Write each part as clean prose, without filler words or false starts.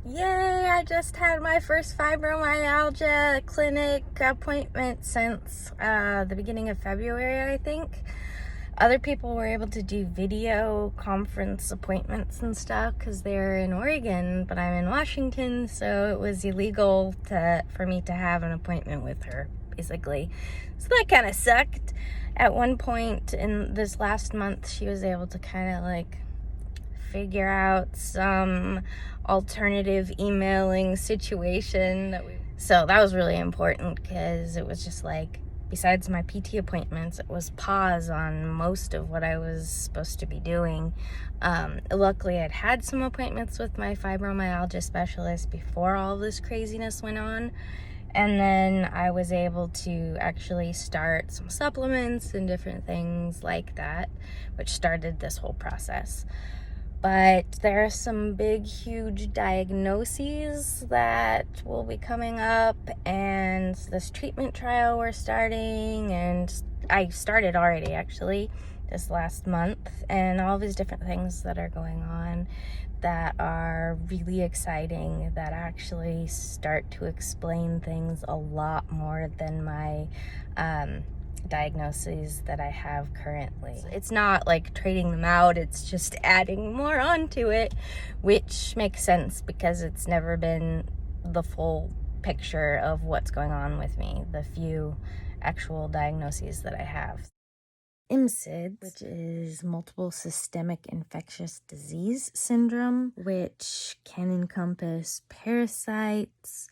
Yay, I just had my first fibromyalgia clinic appointment since the beginning of February, I think. Other people were able to do video conference appointments and stuff because they're in Oregon, but I'm in Washington, so it was illegal for me to have an appointment with her, basically. So that kind of sucked. At one point in this last month, she was able to kind of like figure out some alternative emailing situation. So that was really important because it was just like, besides my PT appointments, it was pause on most of what I was supposed to be doing. Luckily, I'd had some appointments with my fibromyalgia specialist before all this craziness went on. And then I was able to actually start some supplements and different things like that, which started this whole process. But there are some big, huge diagnoses that will be coming up, and this treatment trial we're starting, and I started already actually this last month, and all these different things that are going on that are really exciting, that actually start to explain things a lot more than my diagnoses that I have currently. It's not like trading them out, it's just adding more onto it, which makes sense because it's never been the full picture of what's going on with me, the few actual diagnoses that I have. MSID, which is multiple systemic infectious disease syndrome, which can encompass parasites,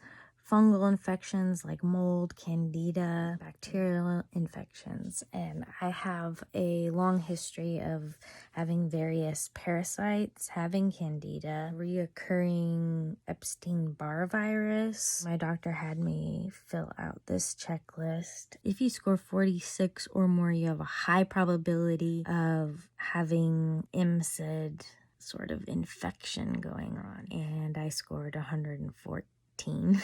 fungal infections like mold, candida, bacterial infections. And I have a long history of having various parasites, having candida, reoccurring Epstein-Barr virus. My doctor had me fill out this checklist. If you score 46 or more, you have a high probability of having MSID sort of infection going on. And I scored 114.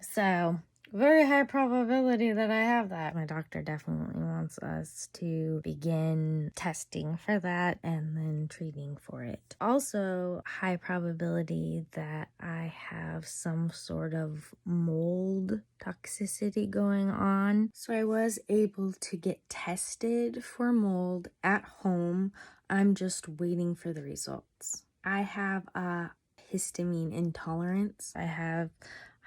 So, very high probability that I have that. My doctor definitely wants us to begin testing for that and then treating for it. Also, high probability that I have some sort of mold toxicity going on. So I was able to get tested for mold at home. I'm just waiting for the results. I have a histamine intolerance. I have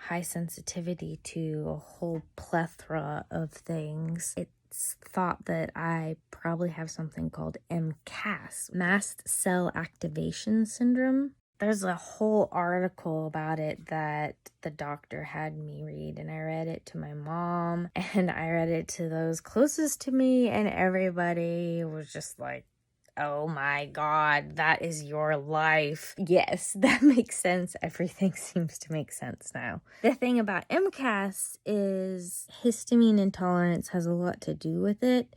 high sensitivity to a whole plethora of things. It's thought that I probably have something called MCAS, mast cell activation syndrome. There's a whole article about it that the doctor had me read, and I read it to my mom, and I read it to those closest to me, and everybody was just like, oh my God, that is your life. Yes, that makes sense. Everything seems to make sense now. The thing about MCAS is histamine intolerance has a lot to do with it.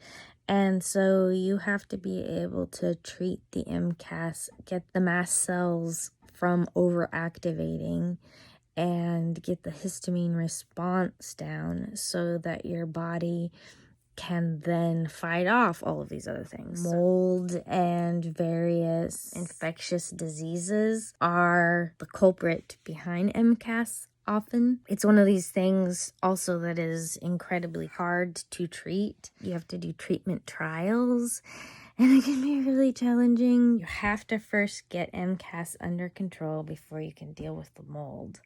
And so you have to be able to treat the MCAS, get the mast cells from overactivating, and get the histamine response down so that your body can then fight off all of these other things. Mold and various infectious diseases are the culprit behind MCAS often. It's one of these things also that is incredibly hard to treat. You have to do treatment trials, and it can be really challenging. You have to first get MCAS under control before you can deal with the mold.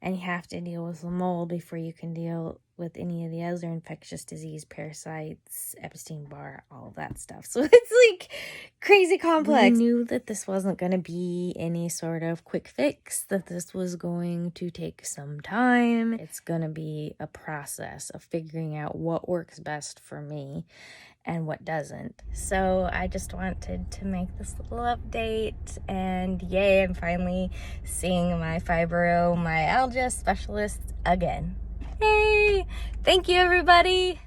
And you have to deal with the mold before you can deal with any of the other infectious disease, parasites, Epstein-Barr, all of that stuff. So it's like crazy complex. We knew that this wasn't going to be any sort of quick fix, that this was going to take some time. It's going to be a process of figuring out what works best for me and what doesn't. So I just wanted to make this little update, and yay, I'm finally seeing my fibromyalgia specialist again. Hey, thank you everybody.